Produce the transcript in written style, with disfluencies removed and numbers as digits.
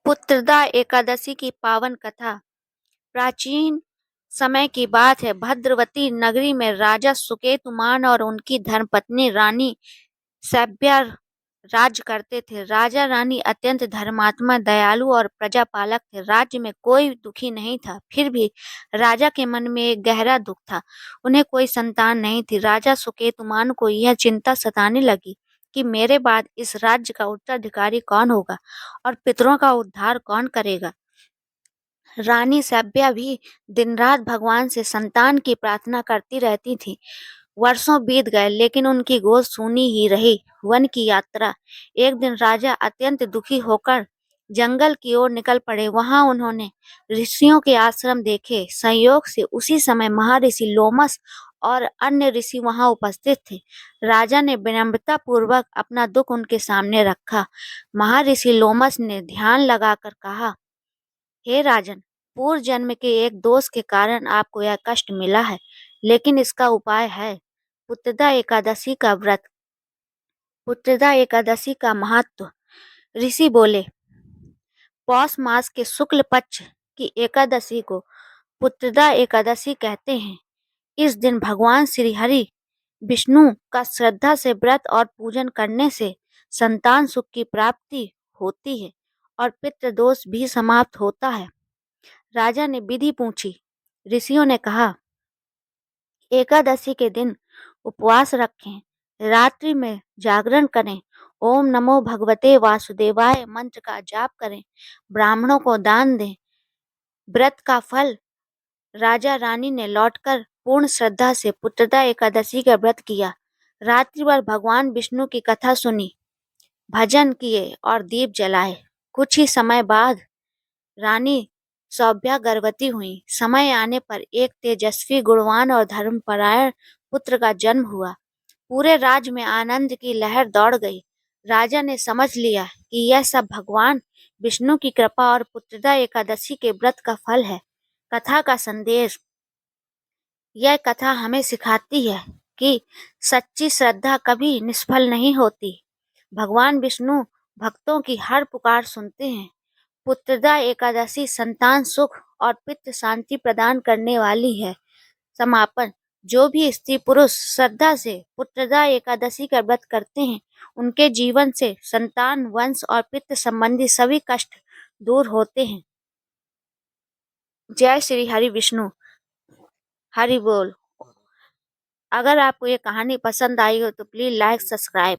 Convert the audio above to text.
पुत्रदा एकादशी की पावन कथा। प्राचीन समय की बात है। भद्रवती नगरी में राजा सुकेतुमान और उनकी धर्मपत्नी रानी सभ्या राज करते थे। राजा रानी अत्यंत धर्मात्मा, दयालु और प्रजापालक थे। राज्य में कोई दुखी नहीं था। फिर भी राजा के मन में एक गहरा दुख था। उन्हें कोई संतान नहीं थी। राजा सुकेतुमान को यह चिंता सताने लगी कि मेरे बाद इस राज्य का उत्तराधिकारी कौन होगा और पितरों का उद्धार कौन करेगा। रानी सभ्या भी दिन रात भगवान से संतान की प्रार्थना करती रहती थी। वर्षों बीत गए लेकिन उनकी गोद सूनी ही रही। वन की यात्रा। एक दिन राजा अत्यंत दुखी होकर जंगल की ओर निकल पड़े। वहां उन्होंने ऋषियों के आश्रम देखे। संयोग से उसी समय महर्षि लोमस और अन्य ऋषि वहां उपस्थित थे। राजा ने विनम्रता पूर्वक अपना दुख उनके सामने रखा। महर्षि लोमस ने ध्यान लगाकर कहा, हे राजन, पूर्व जन्म के एक दोष के कारण आपको यह कष्ट मिला है, लेकिन इसका उपाय है। पुत्रदा एकादशी का व्रत। पुत्रदा एकादशी का महत्व। ऋषि बोले, पौष मास के शुक्ल पक्ष की एकादशी को पुत्रदा एकादशी कहते हैं। इस दिन भगवान श्री हरि विष्णु का श्रद्धा से व्रत और पूजन करने से संतान सुख की प्राप्ति होती है और पितृ दोष भी समाप्त होता है। राजा ने विधि पूछी। ऋषियों ने कहा, एकादशी के दिन उपवास रखें, रात्रि में जागरण करें, ओम नमो भगवते वासुदेवाय मंत्र का जाप करें, ब्राह्मणों को दान दें। व्रत का फल। राजा रानी ने लौटकर पूर्ण श्रद्धा से पुत्रदा एकादशी का व्रत किया। रात्रि भर भगवान विष्णु की कथा सुनी, भजन किए और दीप जलाए। कुछ ही समय बाद रानी सौभ्या गर्भवती हुई। समय आने पर एक तेजस्वी, गुणवान और धर्मपरायण पुत्र का जन्म हुआ। पूरे राज्य में आनंद की लहर दौड़ गई। राजा ने समझ लिया कि यह सब भगवान विष्णु की कृपा और पुत्रदा एकादशी के व्रत का फल है। कथा का संदेश। यह कथा हमें सिखाती है कि सच्ची श्रद्धा कभी निष्फल नहीं होती। भगवान विष्णु भक्तों की हर पुकार सुनते हैं। पुत्रदा एकादशी संतान सुख और पितृ शांति प्रदान करने वाली है। समापन। जो भी स्त्री पुरुष श्रद्धा से पुत्रदा एकादशी का व्रत करते हैं, उनके जीवन से संतान, वंश और पितृ संबंधी सभी कष्ट दूर होते हैं। जय श्री हरि विष्णु। हरि बोल। अगर आपको ये कहानी पसंद आई हो तो प्लीज लाइक, सब्सक्राइब।